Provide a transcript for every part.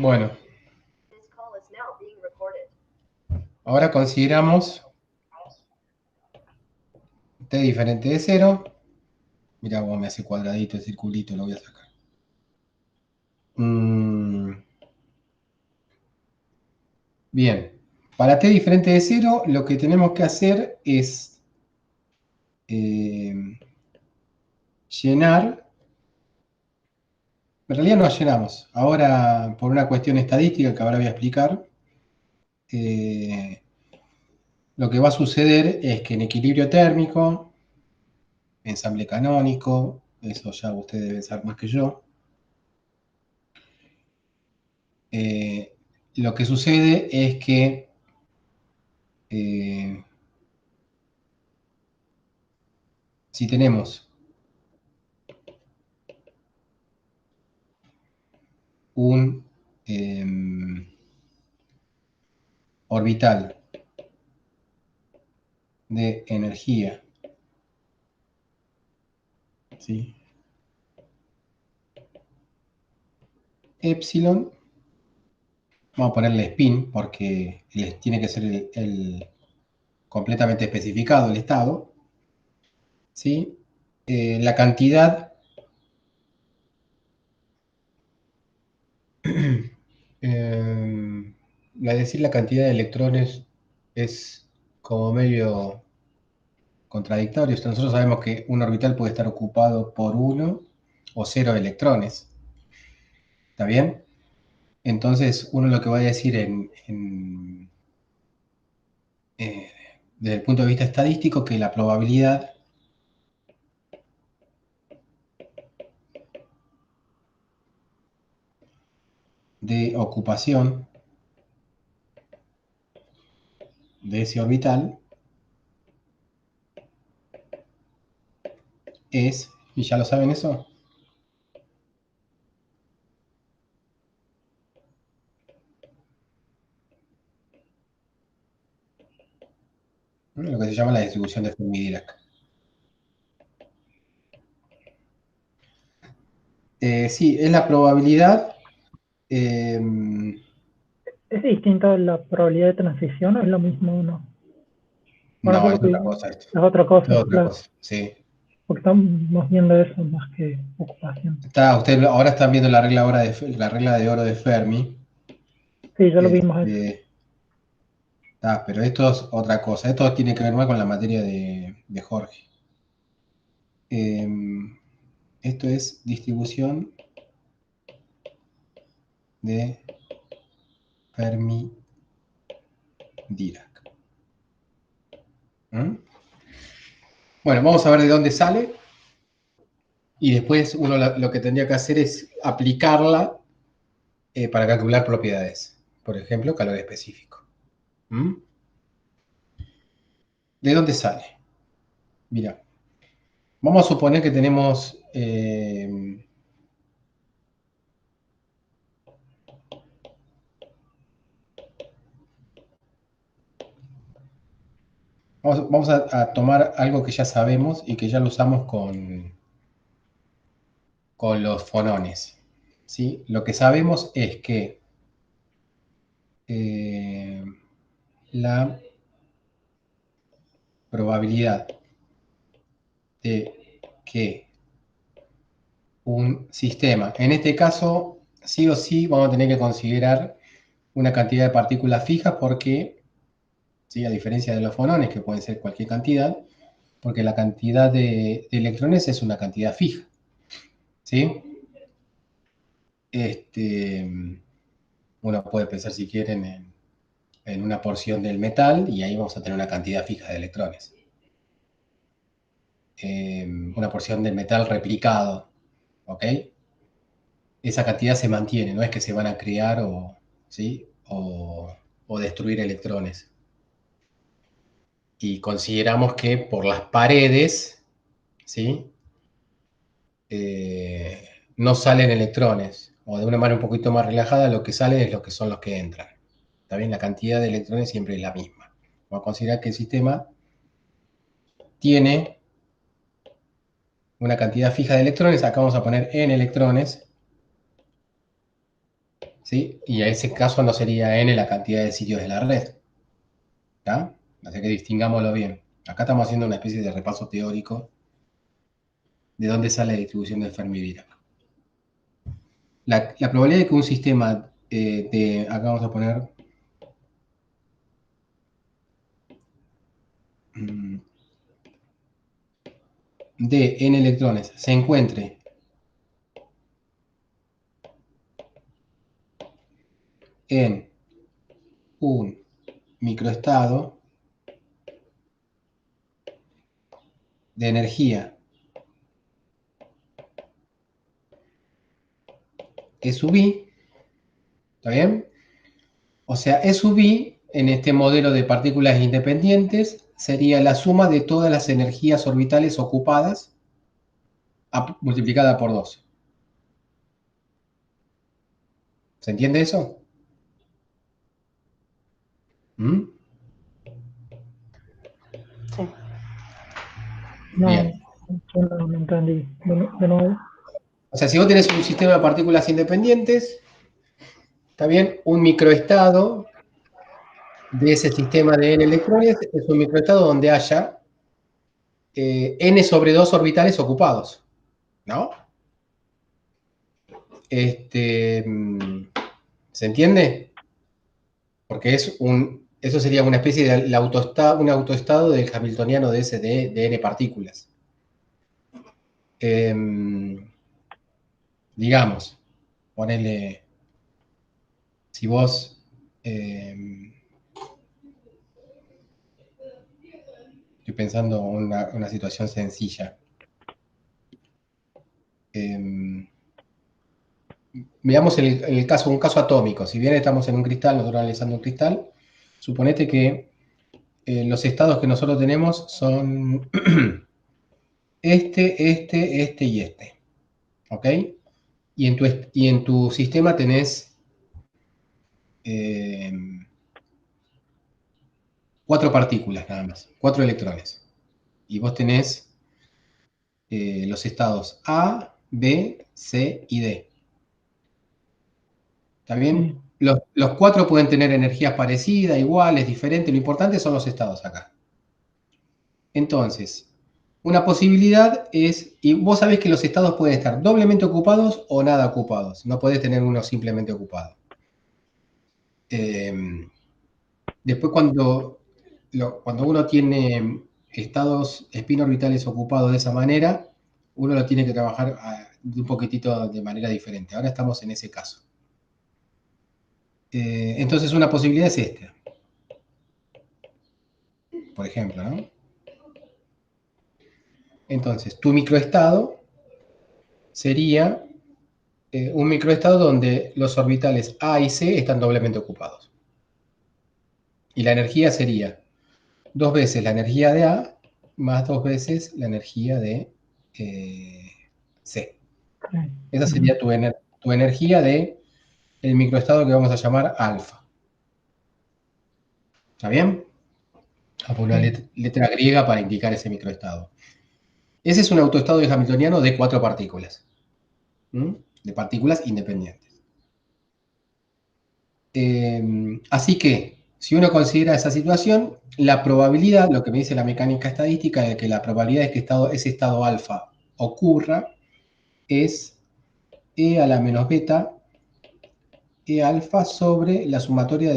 Bueno, ahora consideramos t diferente de cero. Mirá cómo me hace cuadradito el circulito, lo voy a sacar. Bien, para t diferente de cero, lo que tenemos que hacer es llenar. En realidad no llenamos. Ahora, por una cuestión estadística que ahora voy a explicar, lo que va a suceder es que en equilibrio térmico, ensamble canónico, eso ya ustedes deben saber más que yo, lo que sucede es que si tenemos un orbital de energía, ¿sí? Epsilon, vamos a ponerle spin porque tiene que ser completamente especificado el estado, ¿sí? La cantidad decir la cantidad de electrones es como medio contradictorio. Nosotros sabemos que un orbital puede estar ocupado por uno o cero electrones. ¿Está bien? Entonces, uno lo que va a decir desde el punto de vista estadístico, que la probabilidad de ocupación de ese orbital es, ¿y ya lo saben eso? Lo que se llama la distribución de Fermi-Dirac. Sí, es la probabilidad. ¿Es distinta la probabilidad de transición o es lo mismo uno? Bueno, No, eso es es lo que otra cosa esto. es otra Es cosa, otra claro. cosa, sí. Porque estamos viendo eso más que ocupación. Ustedes ahora están viendo la regla, la regla de oro de Fermi. Sí, ya lo vimos eso. Este, pero esto es otra cosa. Esto tiene que ver más con la materia de Jorge. Esto es distribución de Fermi-Dirac. ¿Mm? Bueno, vamos a ver de dónde sale. Y después uno lo que tendría que hacer es aplicarla para calcular propiedades. Por ejemplo, calor específico. ¿Mm? ¿De dónde sale? Mira, vamos a suponer que tenemos vamos a tomar algo que ya sabemos y que ya lo usamos con los fonones. ¿Sí? Lo que sabemos es que eh, la probabilidad de que un sistema, en este caso, sí o sí vamos a tener que considerar una cantidad de partículas fijas porque, ¿sí? A diferencia de los fonones, que pueden ser cualquier cantidad, porque la cantidad de electrones es una cantidad fija. ¿Sí? Uno puede pensar, si quieren, en una porción del metal y ahí vamos a tener una cantidad fija de electrones. Una porción del metal replicado, ¿ok? Esa cantidad se mantiene, no es que se van a crear ¿sí? o destruir electrones. Y consideramos que por las paredes, ¿sí? No salen electrones, o de una manera un poquito más relajada, lo que sale es lo que son los que entran. ¿Está bien? La cantidad de electrones siempre es la misma. Vamos a considerar que el sistema tiene una cantidad fija de electrones, acá vamos a poner n electrones, ¿sí? Y en ese caso no sería n la cantidad de sitios de la red. ¿Está? Así que distingámoslo bien. Acá estamos haciendo una especie de repaso teórico de dónde sale la distribución de Fermi-Dirac. La probabilidad de que un sistema acá vamos a poner de n electrones se encuentre en un microestado de energía E sub i, ¿está bien? O sea, E sub i en este modelo de partículas independientes sería la suma de todas las energías orbitales ocupadas multiplicada por 2. ¿Se entiende eso? ¿Mm? Sí. No, Bien. yo no entendí. De nuevo. O sea, si vos tenés un sistema de partículas independientes, está bien, un microestado de ese sistema de n electrones es un microestado donde haya n sobre 2 orbitales ocupados, ¿no? ¿Se entiende? Porque eso sería una especie de un autoestado del hamiltoniano de n partículas. Digamos, ponele, si vos estoy pensando una situación sencilla. Veamos un caso atómico. Si bien estamos en un cristal, nosotros analizando un cristal, suponete que los estados que nosotros tenemos son este y este. ¿Ok? Y en tu sistema tenés 4 partículas nada más, 4 electrones. Y vos tenés los estados A, B, C y D. ¿Está bien? Sí. Los 4 pueden tener energías parecidas, iguales, diferentes. Lo importante son los estados acá. Entonces, una posibilidad es, y vos sabés que los estados pueden estar doblemente ocupados o nada ocupados. No podés tener uno simplemente ocupado. Después, cuando uno tiene estados spin orbitales ocupados de esa manera, uno lo tiene que trabajar un poquitito de manera diferente. Ahora estamos en ese caso. Entonces, una posibilidad es esta. Por ejemplo, ¿no? Entonces, tu microestado sería un microestado donde los orbitales A y C están doblemente ocupados. Y la energía sería 2 veces la energía de A más 2 veces la energía de C. Sí. Esa sería tu energía de el microestado que vamos a llamar alfa. ¿Está bien? A poner una letra griega para indicar ese microestado. Ese es un autoestado de hamiltoniano de 4 partículas. De partículas independientes. Así que, si uno considera esa situación, la probabilidad, lo que me dice la mecánica estadística, de que la probabilidad de que ese estado alfa ocurra es E a la menos beta, E alfa sobre la sumatoria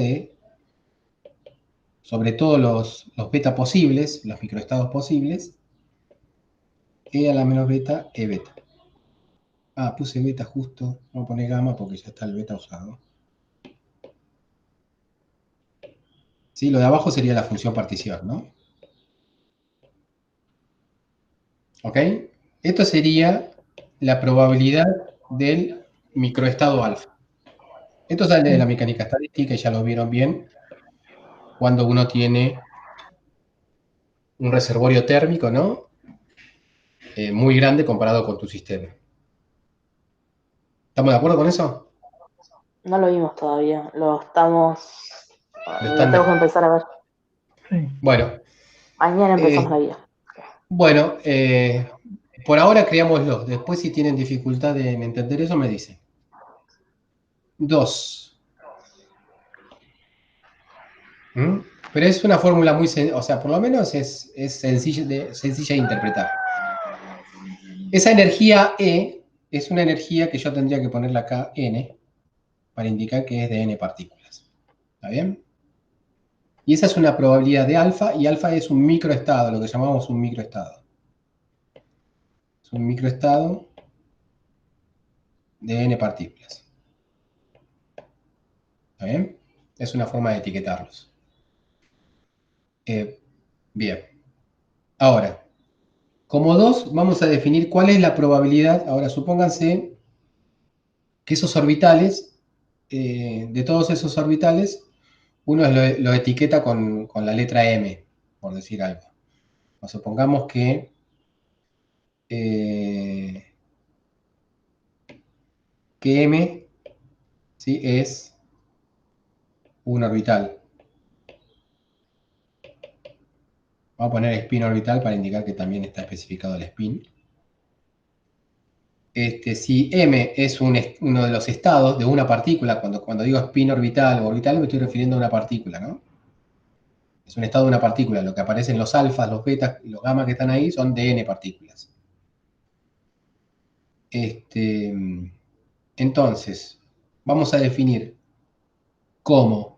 sobre todos los beta posibles, los microestados posibles, E a la menos beta, E beta. Ah, puse beta justo, vamos a poner gamma porque ya está el beta usado. Sí, lo de abajo sería la función partición, ¿no? ¿Ok? Esto sería la probabilidad del microestado alfa. Esto sale de la mecánica estadística y ya lo vieron bien cuando uno tiene un reservorio térmico, ¿no? Muy grande comparado con tu sistema. ¿Estamos de acuerdo con eso? No lo vimos todavía. Lo Están tengo que empezar a ver. Sí. Bueno, Mañana empezamos la guía. bueno, por ahora creámoslo. Después, si tienen dificultad en entender eso, me dicen. 2. ¿Mm? Pero es una fórmula muy, o sea, por lo menos es sencilla de interpretar. Esa energía E es una energía que yo tendría que ponerle acá N para indicar que es de N partículas. ¿Está bien? Y esa es una probabilidad de alfa, y alfa es un microestado, lo que llamamos un microestado. Es un microestado de N partículas. ¿Está bien? Es una forma de etiquetarlos. Bien. Ahora, como 2, vamos a definir cuál es la probabilidad. Ahora, supónganse que esos orbitales, de todos esos orbitales, uno lo etiqueta con la letra M, por decir algo. O supongamos eh, que M, ¿sí?, es un orbital. Vamos a poner spin orbital para indicar que también está especificado el spin. Si M es uno de los estados de una partícula, cuando digo spin orbital o orbital me estoy refiriendo a una partícula, ¿no? Es un estado de una partícula. Lo que aparecen los alfas, los betas y los gamas que están ahí son de N partículas. Entonces, vamos a definir cómo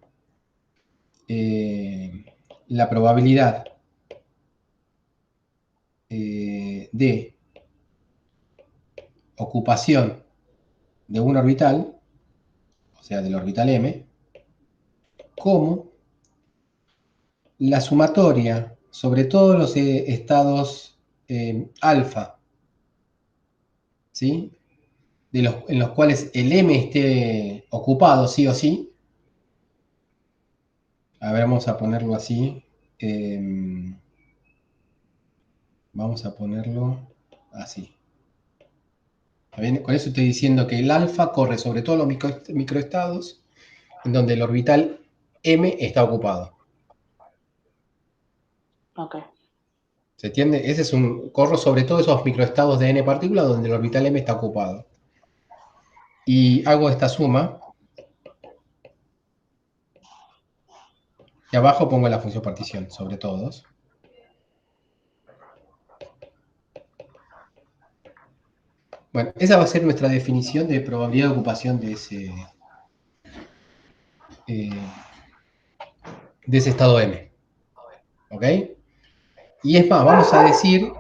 la probabilidad de ocupación de un orbital, o sea, del orbital M, como la sumatoria sobre todos los estados alfa, ¿sí?, en los cuales el M esté ocupado sí o sí. A ver, vamos a ponerlo así. Vamos a ponerlo así. ¿Está bien? Con eso estoy diciendo que el alfa corre sobre todos los microestados en donde el orbital M está ocupado. Ok. ¿Se entiende? Ese es corro sobre todos esos microestados de N partículas donde el orbital M está ocupado. Y hago esta suma. Y abajo pongo la función partición sobre todos. Bueno, esa va a ser nuestra definición de probabilidad de ocupación de ese estado M. ¿Ok? Y es más, vamos a decir,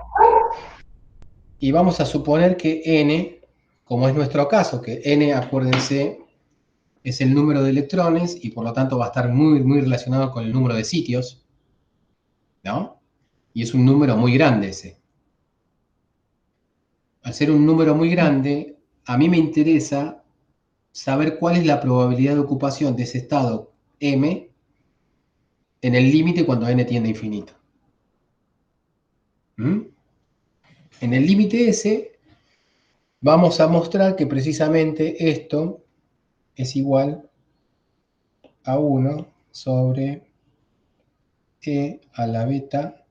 y vamos a suponer que N, como es nuestro caso, que N, acuérdense, es el número de electrones y por lo tanto va a estar muy, muy relacionado con el número de sitios, ¿no? Y es un número muy grande ese. Al ser un número muy grande, a mí me interesa saber cuál es la probabilidad de ocupación de ese estado M en el límite cuando n tiende a infinito. ¿Mm? En el límite S vamos a mostrar que precisamente esto es igual a 1 sobre E a la beta,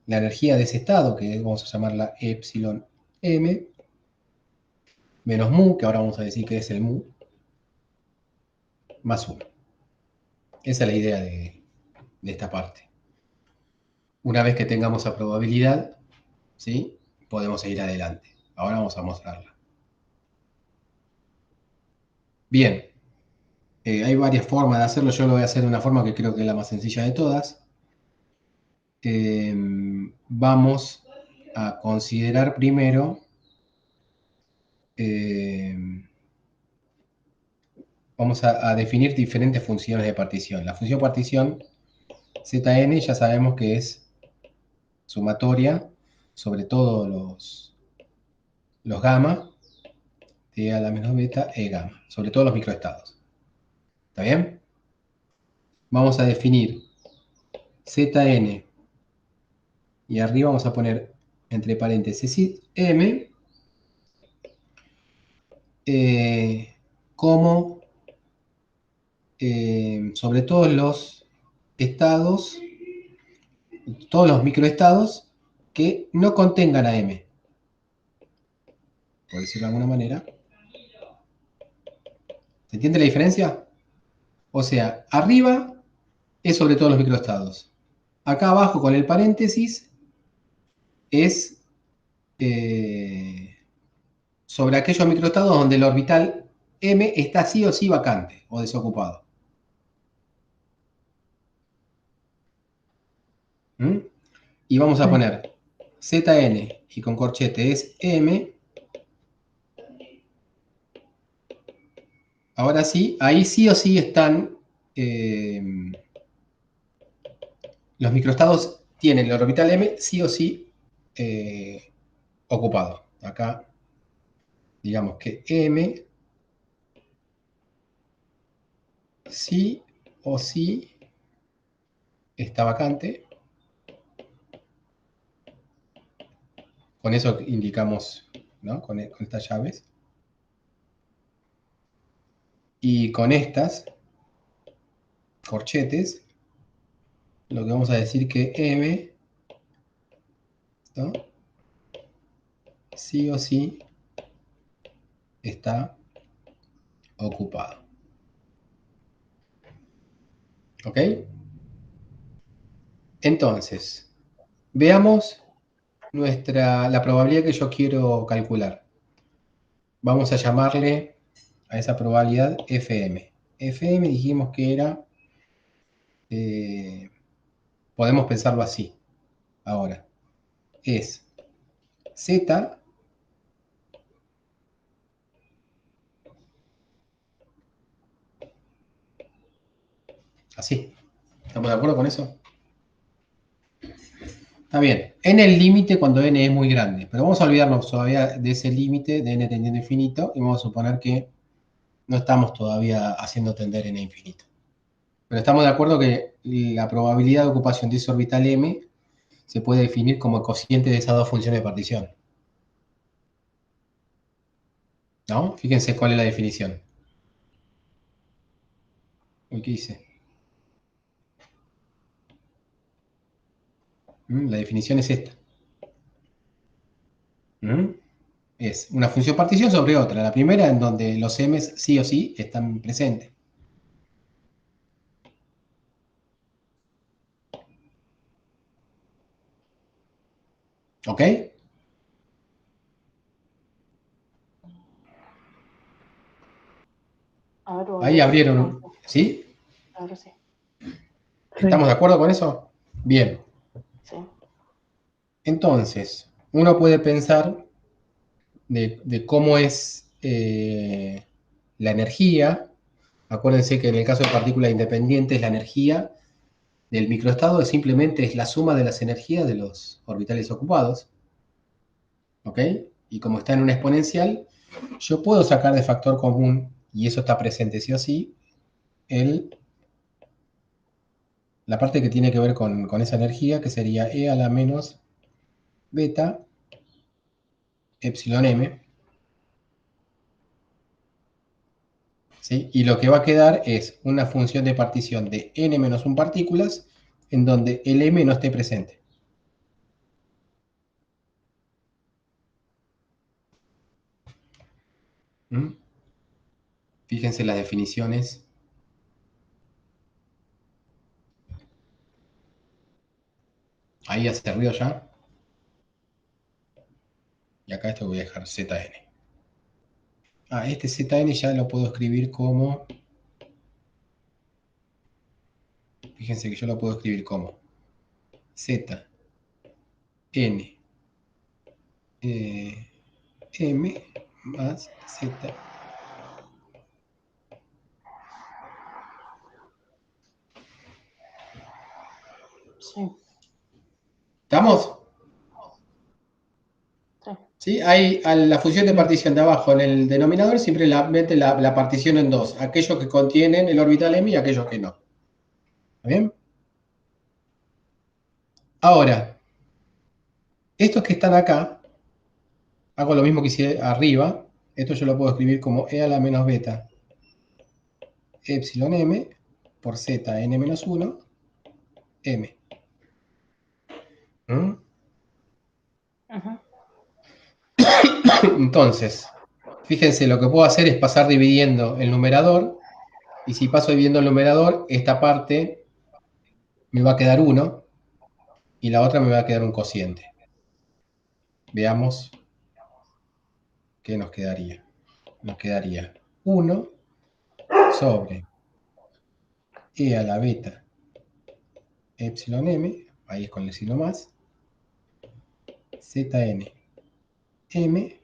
la energía de ese estado, que vamos a llamarla epsilon m, menos mu, que ahora vamos a decir que es el mu, más 1. Esa es la idea de esta parte. Una vez que tengamos la probabilidad, ¿sí?, podemos seguir adelante. Ahora vamos a mostrarla. Bien, hay varias formas de hacerlo. Yo lo voy a hacer de una forma que creo que es la más sencilla de todas. Vamos a considerar primero, vamos a definir diferentes funciones de partición. La función partición Zn ya sabemos que es sumatoria sobre todos los gamma, T a la menos beta, E gamma, sobre todos los microestados. ¿Está bien? Vamos a definir Zn y arriba vamos a poner entre paréntesis M como sobre todos los estados, todos los microestados que no contengan a M, por decirlo de alguna manera. ¿Se entiende la diferencia? O sea, arriba es sobre todos los microestados. Acá abajo con el paréntesis es sobre aquellos microestados donde el orbital M está sí o sí vacante o desocupado. ¿Mm? Y vamos a Sí. poner Zn y con corchete es M. Ahora sí, ahí sí o sí están los microestados, tienen el orbital M sí o sí ocupado. Acá, digamos que M sí o sí está vacante. Con eso indicamos, ¿no? Con estas llaves. Y con estas corchetes, lo que vamos a decir que M, ¿no? Sí o sí está ocupado. ¿Ok? Entonces, veamos la probabilidad que yo quiero calcular. Vamos a llamarle a esa probabilidad FM. FM dijimos que era, podemos pensarlo así. Ahora, es Z, así. ¿Estamos de acuerdo con eso? Está bien. En el límite cuando n es muy grande. Pero vamos a olvidarnos todavía de ese límite de n tendiendo a infinito y vamos a suponer que no estamos todavía haciendo tender n a infinito. Pero estamos de acuerdo que la probabilidad de ocupación de ese orbital m se puede definir como el cociente de esas dos funciones de partición. ¿No? Fíjense cuál es la definición. Uy, ¿qué hice? La definición es esta. Es una función partición sobre otra. La primera en donde los m's sí o sí están presentes. ¿Ok? A ver, Ahí volvé. Ah, abrieron. ¿Sí? ahora sí. ¿Estamos de Sí. acuerdo con eso? Bien. Sí. Entonces, uno puede pensar de cómo es la energía. Acuérdense que en el caso de partículas independientes, la energía del microestado simplemente es la suma de las energías de los orbitales ocupados. ¿Ok? Y como está en una exponencial, yo puedo sacar de factor común, y eso está presente sí o sí, la parte que tiene que ver con esa energía, que sería E a la menos beta epsilon m. ¿Sí? Y lo que va a quedar es una función de partición de n menos 1 partículas en donde el m no esté presente. ¿Mm? Fíjense las definiciones. Ahí hace ruido ya. Y acá esto voy a dejar zn. Este zn ya lo puedo escribir como... Fíjense que yo lo puedo escribir como z n m más z. Sí. ¿Estamos? Sí. ¿Sí? Hay a la función de Sí. partición de abajo en el denominador siempre mete la partición en dos. Aquellos que contienen el orbital m y aquellos que no. ¿Está bien? Ahora, estos que están acá, hago lo mismo que hice arriba. Esto yo lo puedo escribir como e a la menos beta epsilon m por z n menos 1 m. ¿Mm? Ajá. Entonces, fíjense, lo que puedo hacer es pasar dividiendo el numerador. Y si paso dividiendo el numerador, esta parte me va a quedar 1 y la otra me va a quedar un cociente. Veamos qué nos quedaría. Nos quedaría 1 sobre e a la beta epsilon m, ahí es con el signo más, zn m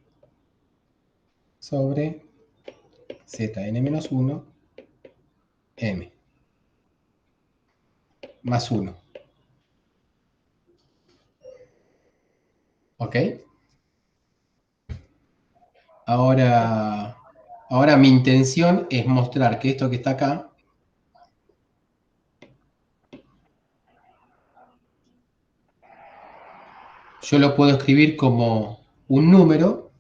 sobre zn menos 1 m más 1. ¿Ok? Ahora mi intención es mostrar que esto que está acá yo lo puedo escribir como un número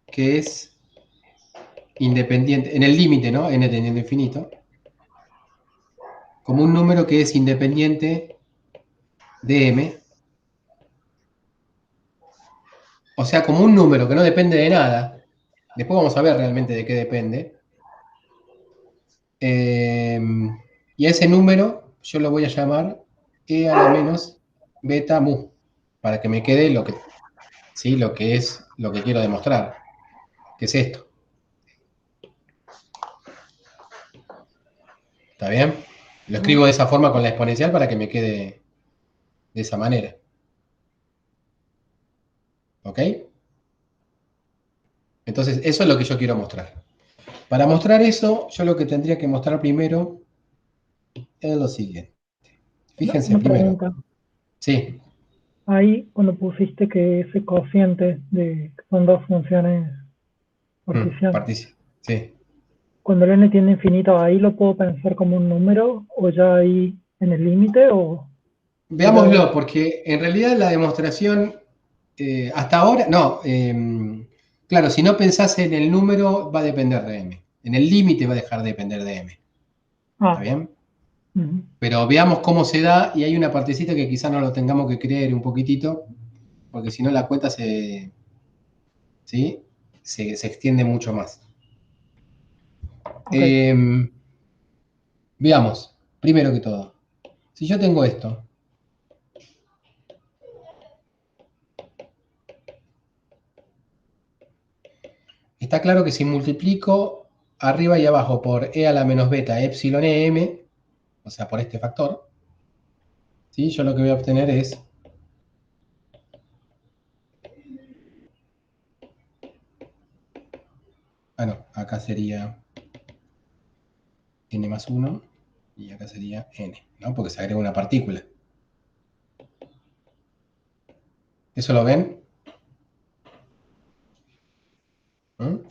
que es independiente, en el límite, ¿no? N teniendo infinito, como un número que es independiente de m, o sea, como un número que no depende de nada. Después vamos a ver realmente de qué depende. Y a ese número yo lo voy a llamar e a la menos beta mu, para que me quede lo que, ¿sí? Lo que es lo que quiero demostrar, que es esto. ¿Está bien? Lo escribo de esa forma con la exponencial para que me quede de esa manera. ¿Ok? Entonces, eso es lo que yo quiero mostrar. Para mostrar eso, yo lo que tendría que mostrar primero es lo siguiente. Fíjense Una primero. pregunta. Sí. Ahí, cuando pusiste que ese cociente de que son dos funciones particiones, Sí. cuando el n tiende a infinito, ¿ahí lo puedo pensar como un número o ya ahí en el límite o ya? Veámoslo, porque en realidad la demostración, hasta ahora, no, claro, si no pensás en el número, va a depender de m. En el límite va a dejar de depender de m. ¿Está Ah, bien? ujú, Pero veamos cómo se da, y hay una partecita que quizás no lo tengamos que creer un poquitito, porque si no la cuenta ¿sí? se extiende mucho más. ok. Veamos, primero que todo, si yo tengo esto, está claro que si multiplico arriba y abajo por e a la menos beta epsilon em, o sea, por este factor, ¿sí? Yo lo que voy a obtener es no, acá sería n más 1 y acá sería n, ¿no? Porque se agrega una partícula. ¿Eso lo ven?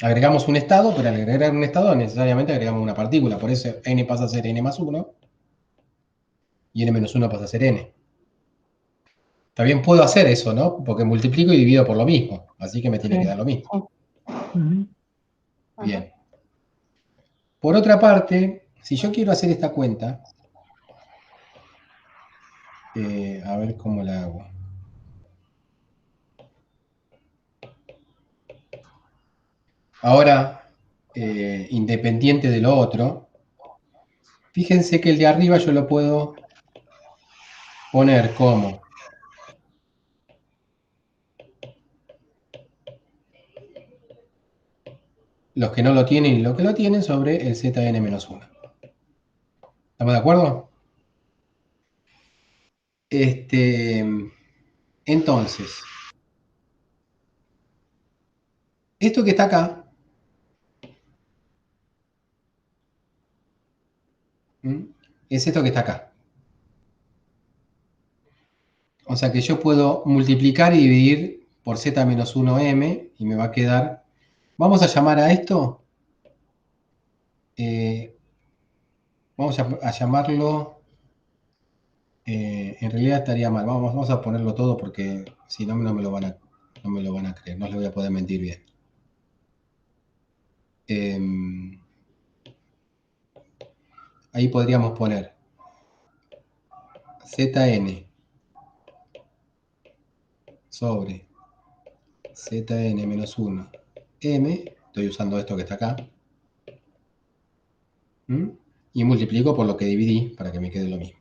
Agregamos un estado, pero al agregar un estado necesariamente agregamos una partícula. Por eso n pasa a ser n más 1 y n menos 1 pasa a ser n. También puedo hacer eso, ¿no? Porque multiplico y divido por lo mismo. Así que me tiene que Sí, dar lo mismo. ujú, Bien. Por otra parte, si yo quiero hacer esta cuenta, a ver cómo la hago. Ahora, independiente de lo otro, fíjense que el de arriba yo lo puedo poner como los que no lo tienen y los que lo tienen sobre el zn-1. ¿Estamos de acuerdo? Entonces, esto que está acá, es esto que está acá. O sea que yo puedo multiplicar y dividir por z-1m y me va a quedar... Vamos a llamar a esto, vamos a llamarlo, en realidad estaría mal, vamos a ponerlo todo porque si no, no me lo van a creer, no les voy a poder mentir bien. Ahí podríamos poner zn sobre zn menos 1 m, estoy usando esto que está acá, y multiplico por lo que dividí para que me quede lo mismo.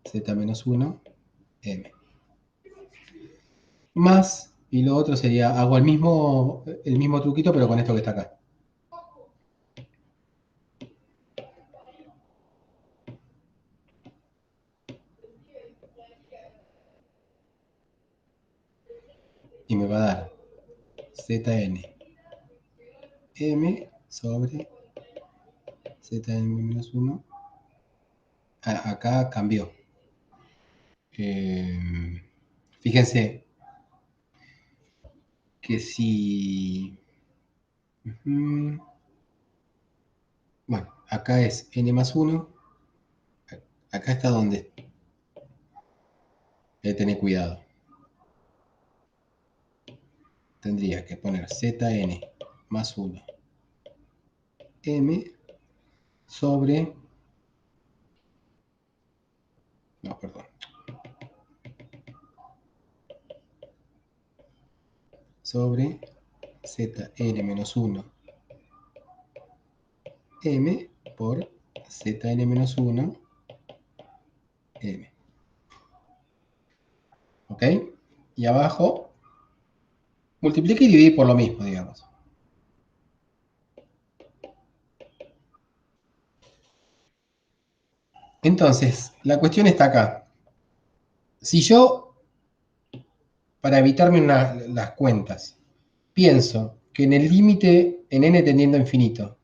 Z menos 1, M. Más, y lo otro sería, hago el mismo truquito, pero con esto que está acá. Y me va a dar Zn M sobre Zn menos 1. Acá cambió. Fíjense que si... bueno, acá es n más 1. Acá está donde hay que tener cuidado. Tendría que poner Zn más 1 M sobre... no, perdón. Sobre Zn menos 1 M por Zn menos 1 M. ¿Ok? Y abajo multiplique y dividí por lo mismo, digamos. Entonces, la cuestión está acá. Si yo, para evitarme las cuentas, pienso que en el límite en n tendiendo a infinito,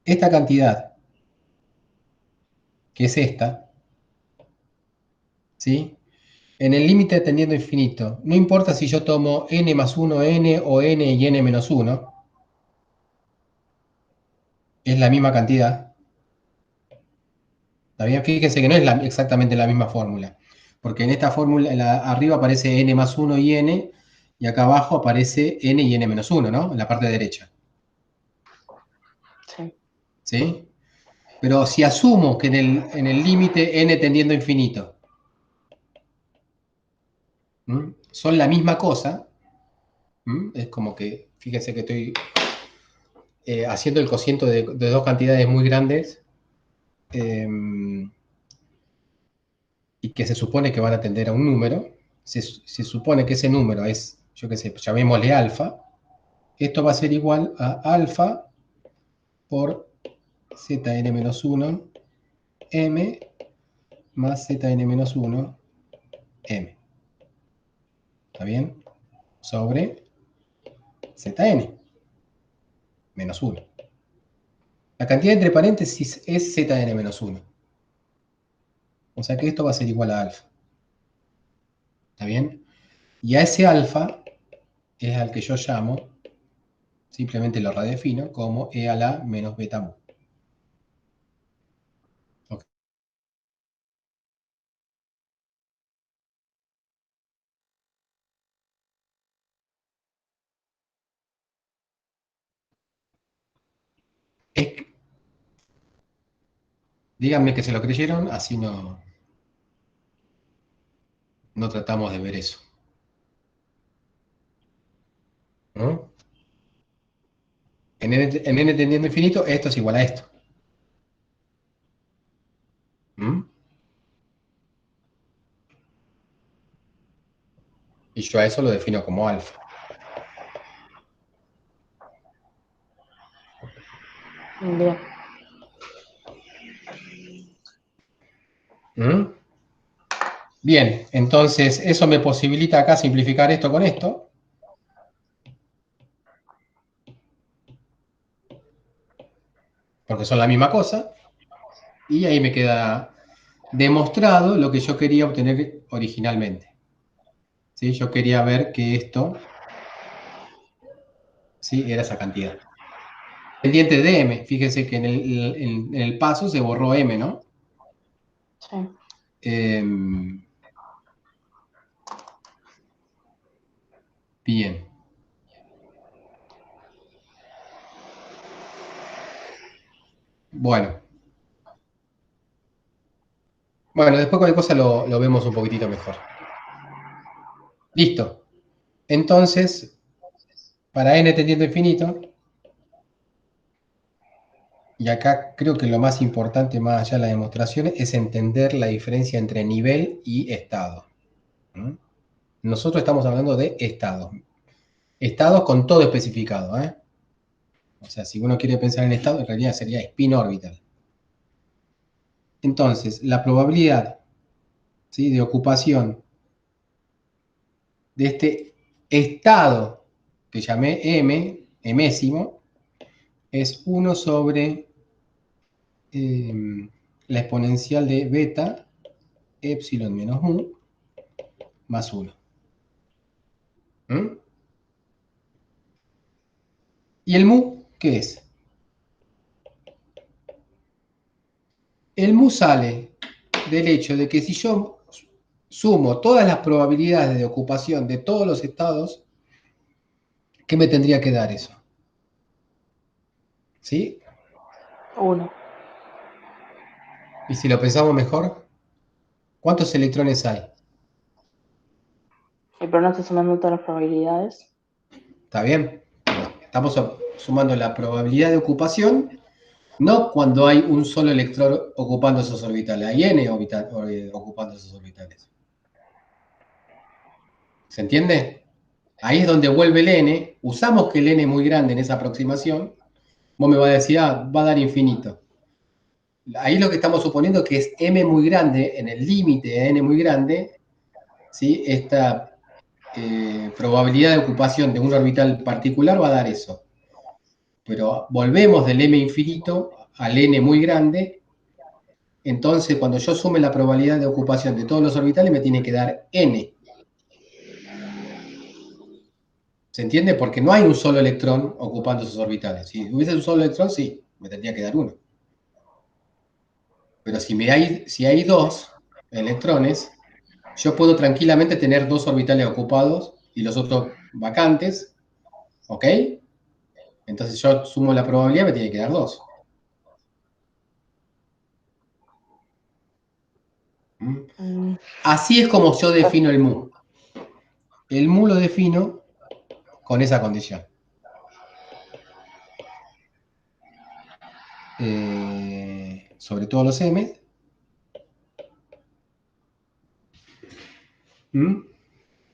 esta cantidad, que es esta, ¿sí? En el límite tendiendo a infinito, no importa si yo tomo n más 1 n o n y n menos 1, es la misma cantidad. ¿Está bien? Fíjense que no es exactamente la misma fórmula, porque en esta fórmula, arriba aparece n más 1 y n, y acá abajo aparece n y n menos 1, ¿no? En la parte derecha. Sí. ¿Sí? Pero si asumo que en el límite n tendiendo a infinito son la misma cosa, es como que, fíjense que estoy haciendo el cociente de dos cantidades muy grandes, y que se supone que van a tender a un número, se supone que ese número es, yo qué sé, llamémosle alfa, esto va a ser igual a alfa por Zn-1 m más Zn-1 m. ¿Está bien? Sobre Zn menos 1. La cantidad entre paréntesis es Zn-1. O sea que esto va a ser igual a alfa. ¿Está bien? Y a ese alfa es al que yo llamo, simplemente lo redefino como e a la menos beta mu. Okay. Díganme que se lo creyeron, así no tratamos de ver eso. ¿No? En n tendiendo a infinito, esto es igual a esto. Y yo a eso lo defino como alfa. Bien. Bien, entonces eso me posibilita acá simplificar esto con esto. Porque son la misma cosa. Y ahí me queda demostrado lo que yo quería obtener originalmente. ¿Sí? Yo quería ver que esto, ¿sí?, era esa cantidad. Pendiente de m, fíjense que en el paso se borró m, ¿no? Sí. Bien. Bueno. Bueno, después cualquier cosa lo vemos un poquitito mejor. Listo. Entonces, para n tendiendo a infinito, Y acá creo que lo más importante, más allá de las demostraciones, es entender la diferencia entre nivel y estado. ¿Mm? Nosotros estamos hablando de estados. Estados con todo especificado, ¿eh? O sea, si uno quiere pensar en estado, en realidad sería spin orbital. Entonces, la probabilidad, ¿sí?, de ocupación de este estado que llamé m, mésimo, es 1 sobre la exponencial de beta, epsilon menos mu, más 1. ¿Mm? ¿Y el mu qué es? El mu sale del hecho de que si yo sumo todas las probabilidades de ocupación de todos los estados, ¿qué me tendría que dar eso? ¿Sí? 1. Y si lo pensamos mejor, ¿cuántos electrones hay? Pero no estoy sumando todas las probabilidades. ¿Está bien? Estamos sumando la probabilidad de ocupación, no cuando hay un solo electrón ocupando esos orbitales, hay n ocupando esos orbitales. ¿Se entiende? Ahí es donde vuelve el n, usamos que el n es muy grande en esa aproximación, vos me vas a decir, va a dar infinito. Ahí lo que estamos suponiendo es que es m muy grande, en el límite de n muy grande, ¿sí?, esta probabilidad de ocupación de un orbital particular va a dar eso. Pero volvemos del m infinito al n muy grande, entonces cuando yo sume la probabilidad de ocupación de todos los orbitales me tiene que dar n. ¿Se entiende? Porque no hay un solo electrón ocupando esos orbitales. Si hubiese un solo electrón, sí, me tendría que dar uno. Pero si hay dos electrones, yo puedo tranquilamente tener dos orbitales ocupados y los otros vacantes, ¿ok? Entonces yo sumo la probabilidad, me tiene que dar 2. Así es como yo defino el mu. El mu lo defino con esa condición. Sobre todos los m.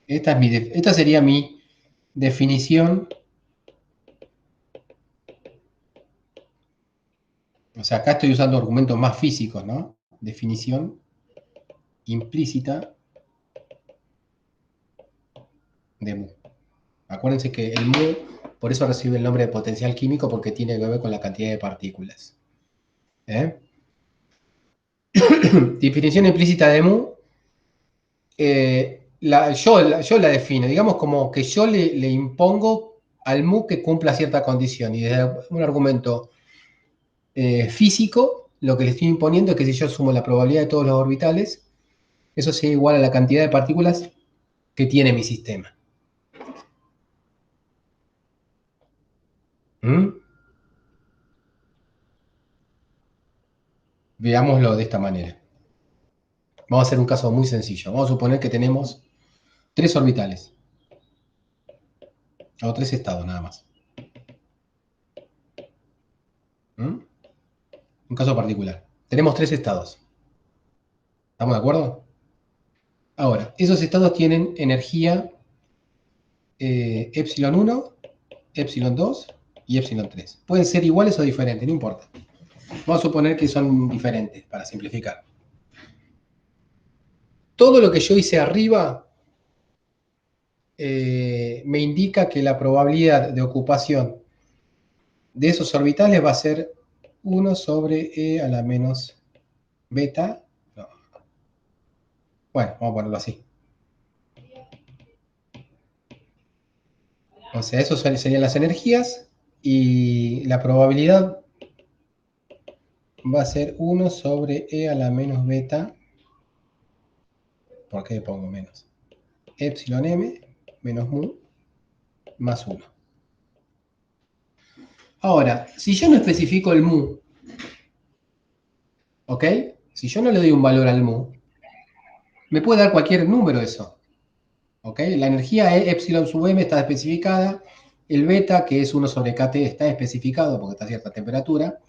Esta sería mi definición. O sea, acá estoy usando argumentos más físicos, ¿no? Definición implícita de mu. Acuérdense que el mu, por eso recibe el nombre de potencial químico, porque tiene que ver con la cantidad de partículas. Definición implícita de mu, yo la defino, digamos como que yo le impongo al mu que cumpla cierta condición. Y desde un argumento físico, lo que le estoy imponiendo es que si yo sumo la probabilidad de todos los orbitales, eso sea igual a la cantidad de partículas que tiene mi sistema. Veámoslo de esta manera. Vamos a hacer un caso muy sencillo. Vamos a suponer que tenemos 3 orbitales. O 3 estados nada más. Un caso particular. Tenemos 3 estados. ¿Estamos de acuerdo? Ahora, esos estados tienen energía epsilon 1, epsilon 2 y epsilon 3. Pueden ser iguales o diferentes, no importa. Vamos a suponer que son diferentes, para simplificar. Todo lo que yo hice arriba me indica que la probabilidad de ocupación de esos orbitales va a ser 1 sobre e a la menos beta. No. Bueno, vamos a ponerlo así. O sea, eso serían las energías y la probabilidad va a ser 1 sobre e a la menos beta. ¿Por qué pongo menos? Epsilon m menos mu más 1. Ahora, si yo no especifico el mu, ¿ok? Si yo no le doy un valor al mu, me puede dar cualquier número eso. ¿Ok? La energía E, epsilon sub m está especificada. El beta, que es 1 sobre kT, está especificado porque está a cierta temperatura.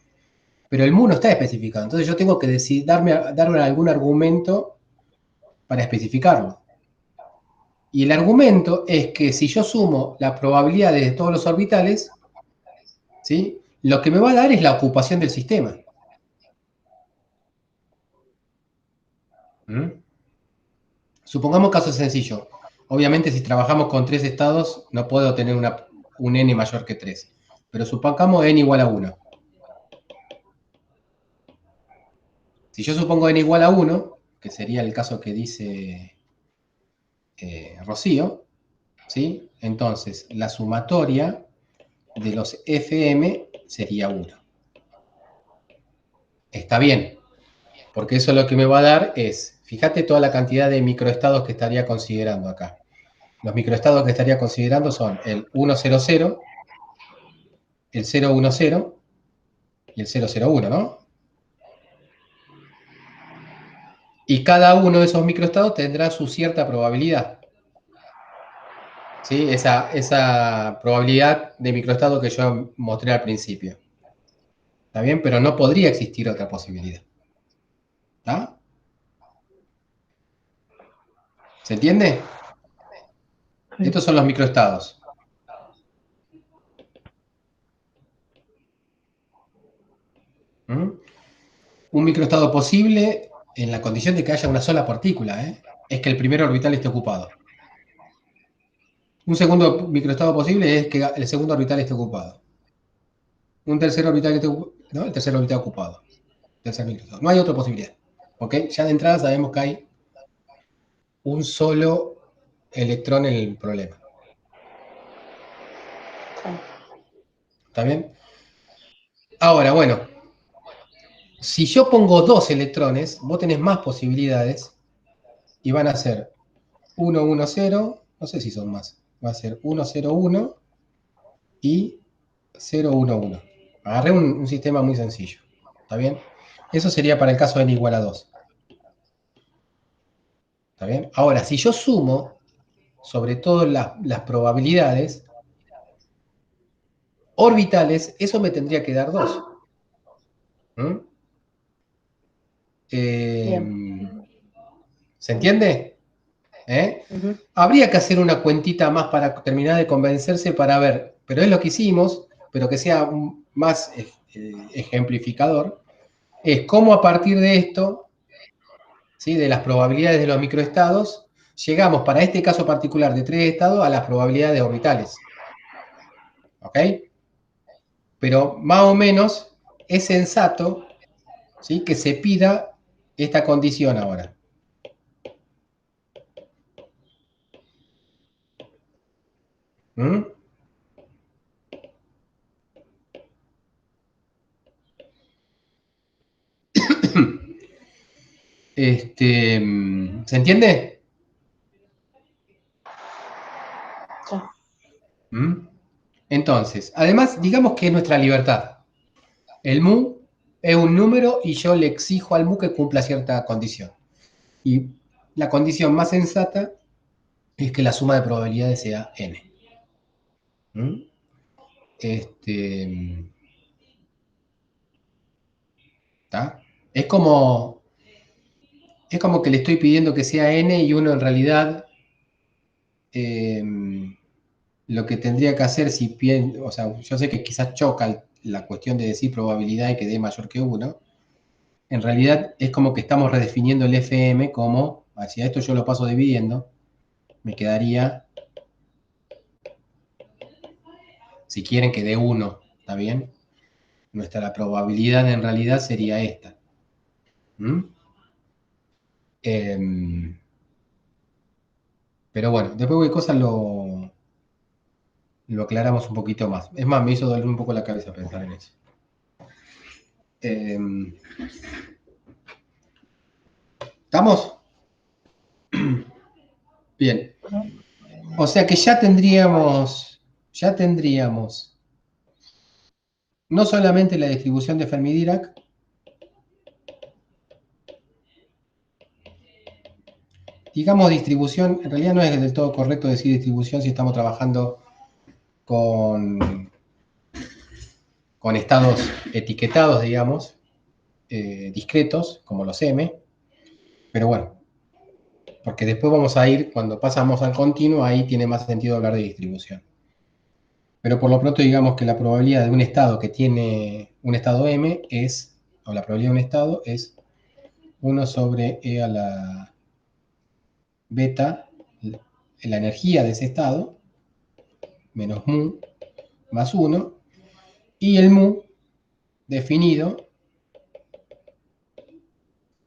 Pero el mu no está especificado. Entonces yo tengo que darme algún argumento para especificarlo. Y el argumento es que si yo sumo las probabilidades de todos los orbitales, ¿sí? Lo que me va a dar es la ocupación del sistema. ¿Mm? Supongamos caso sencillo. Obviamente, si trabajamos con 3 estados, no puedo tener un n mayor que 3. Pero supongamos n igual a 1. Si yo supongo n igual a 1, que sería el caso que dice Rocío, ¿sí? Entonces, la sumatoria de los FM sería 1. Está bien, porque eso lo que me va a dar es, fíjate toda la cantidad de microestados que estaría considerando acá. Los microestados que estaría considerando son el 100, el 010 y el 001, ¿no? Y cada uno de esos microestados tendrá su cierta probabilidad. ¿Sí? Esa probabilidad de microestado que yo mostré al principio. ¿Está bien? Pero no podría existir otra posibilidad. ¿Está? ¿Se entiende? Sí. Estos son los microestados. ¿Mm? Un microestado posible en la condición de que haya una sola partícula, es que el primer orbital esté ocupado. Un segundo microestado posible es que el segundo orbital esté ocupado. Un tercer orbital que esté ocupado, ¿no? El tercer orbital ocupado. Tercer microestado. No hay otra posibilidad. ¿Ok? Ya de entrada sabemos que hay un solo electrón en el problema. Sí. ¿Está bien? Ahora, bueno, si yo pongo 2 electrones, vos tenés más posibilidades y van a ser 1, 1, 0, no sé si son más, va a ser 1, 0, 1 y 0, 1, 1. Agarré un sistema muy sencillo, ¿está bien? Eso sería para el caso de n igual a 2. ¿Está bien? Ahora, si yo sumo sobre todo las probabilidades orbitales, eso me tendría que dar 2. ¿Mm? ¿Se entiende? Ujú. Habría que hacer una cuentita más para terminar de convencerse para ver, pero es lo que hicimos, pero que sea más ejemplificador, es cómo a partir de esto, ¿sí? De las probabilidades de los microestados, llegamos para este caso particular de 3 estados a las probabilidades orbitales. ¿Ok? Pero más o menos es sensato, ¿sí? Que se pida esta condición ahora. ¿Mm? ¿Se entiende? Sí. ¿Mm? Entonces, además, digamos que es nuestra libertad. El mu es un número y yo le exijo al mu que cumpla cierta condición. Y la condición más sensata es que la suma de probabilidades sea n. ¿Mm? ¿Tá? Es como que le estoy pidiendo que sea n y uno en realidad lo que tendría que hacer si o sea, yo sé que quizás choca la cuestión de decir probabilidad y que dé mayor que 1. En realidad es como que estamos redefiniendo el FM como, hacia esto yo lo paso dividiendo, me quedaría, si quieren que dé 1, ¿está bien? Nuestra probabilidad en realidad sería esta. ¿Mm? Pero bueno, después cualquier cosa lo aclaramos un poquito más. Es más, me hizo doler un poco la cabeza pensar en eso. ¿Estamos? Bien. O sea que ya tendríamos no solamente la distribución de Fermi-Dirac, digamos distribución, en realidad no es del todo correcto decir distribución si estamos trabajando con estados etiquetados, digamos, discretos, como los M, pero bueno, porque después vamos a ir, cuando pasamos al continuo, ahí tiene más sentido hablar de distribución. Pero por lo pronto digamos que la probabilidad de un estado que tiene un estado M es, o la probabilidad de un estado es 1 sobre E a la beta, la energía de ese estado, menos mu, más 1, y el mu definido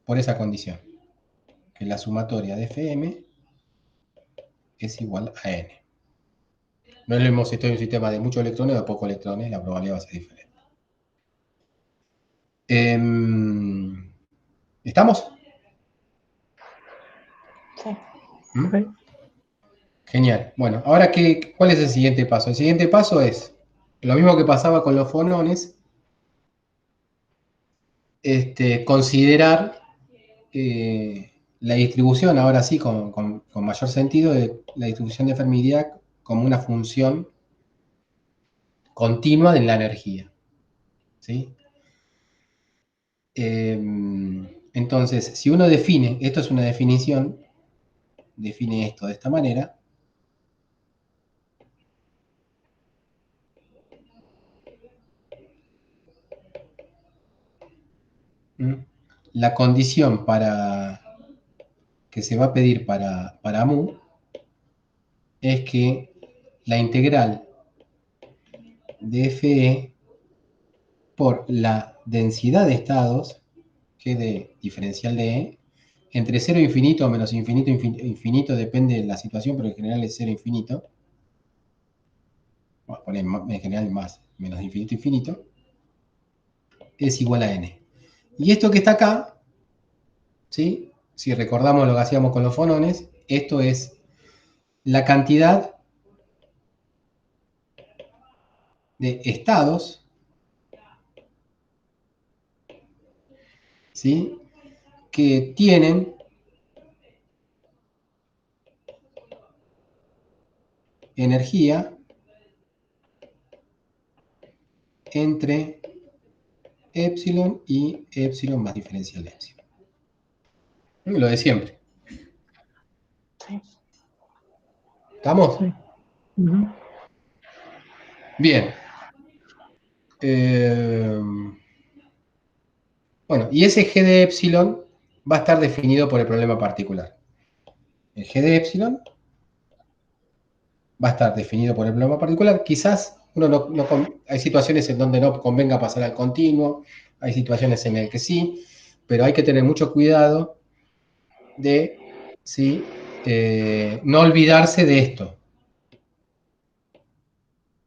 por esa condición, que la sumatoria de Fm es igual a n. No es lo mismo si estoy en un sistema de muchos electrones o de pocos electrones, la probabilidad va a ser diferente. ¿Estamos? Sí. Sí. Genial. Bueno, ahora, ¿cuál es el siguiente paso? El siguiente paso es lo mismo que pasaba con los fonones, considerar la distribución, ahora sí, con mayor sentido, de la distribución de Fermi-Dirac como una función continua de la energía. ¿Sí? Entonces, si uno define, esto es una definición, define esto de esta manera. La condición que se va a pedir para mu es que la integral de Fe por la densidad de estados, que es de diferencial de E, entre 0 e infinito o menos infinito, infinito, depende de la situación, pero en general es 0 infinito. Vamos a poner en general más, menos infinito, infinito, es igual a n. Y esto que está acá, ¿sí? Si recordamos lo que hacíamos con los fonones, esto es la cantidad de estados, ¿sí?, que tienen energía entre epsilon y epsilon más diferencial de epsilon. Lo de siempre. Sí. ¿Estamos? Sí. Ujú. Bien. Bueno, y ese G de epsilon va a estar definido por el problema particular. El G de epsilon va a estar definido por el problema particular. Quizás hay situaciones en donde no convenga pasar al continuo, hay situaciones en las que sí, pero hay que tener mucho cuidado de ¿sí? No olvidarse de esto,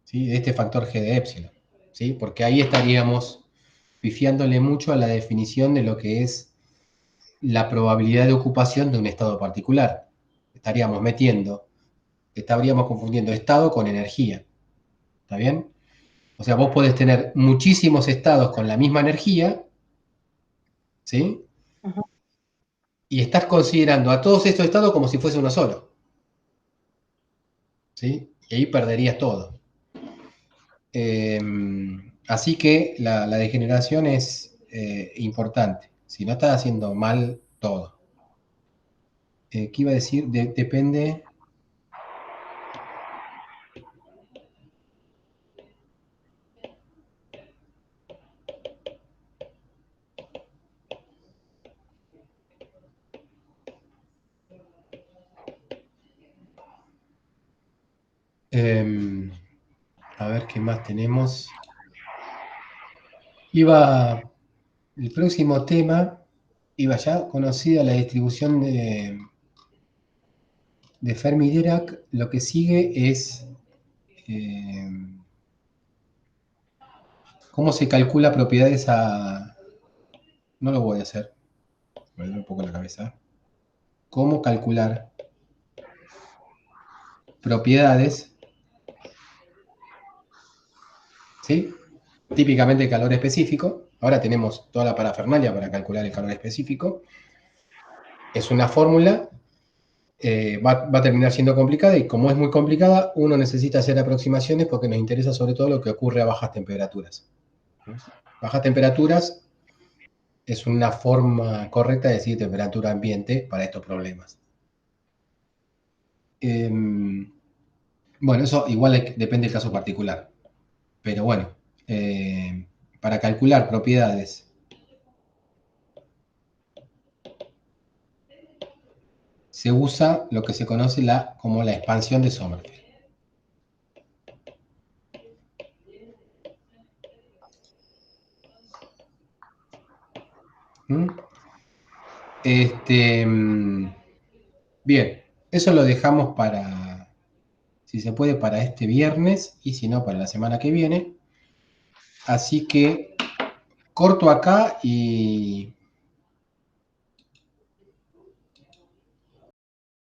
¿sí?, de este factor G de epsilon, ¿sí?, porque ahí estaríamos pifiándole mucho a la definición de lo que es la probabilidad de ocupación de un estado particular. Estaríamos confundiendo estado con energía. ¿Está bien? O sea, vos podés tener muchísimos estados con la misma energía, ¿sí? Ujú. Y estás considerando a todos estos estados como si fuese uno solo, ¿sí? Y ahí perderías todo. Así que la degeneración es importante. Si no, estás haciendo mal todo. ¿Qué iba a decir? Depende. A ver qué más tenemos. El próximo tema iba ya conocida la distribución de Fermi-Dirac. Lo que sigue es cómo se calcula propiedades a... No lo voy a hacer, me duele un poco la cabeza. Cómo calcular propiedades, ¿sí?, típicamente el calor específico. Ahora tenemos toda la parafernalia para calcular el calor específico. Es una fórmula, va a terminar siendo complicada, y como es muy complicada, uno necesita hacer aproximaciones porque nos interesa sobre todo lo que ocurre a bajas temperaturas. Bajas temperaturas es una forma correcta de decir temperatura ambiente para estos problemas. Bueno, eso igual depende del caso particular. Pero bueno, para calcular propiedades se usa lo que se conoce como la expansión de Sommerfeld. Bien, eso lo dejamos para, si se puede, para este viernes y si no, para la semana que viene. Así que corto acá y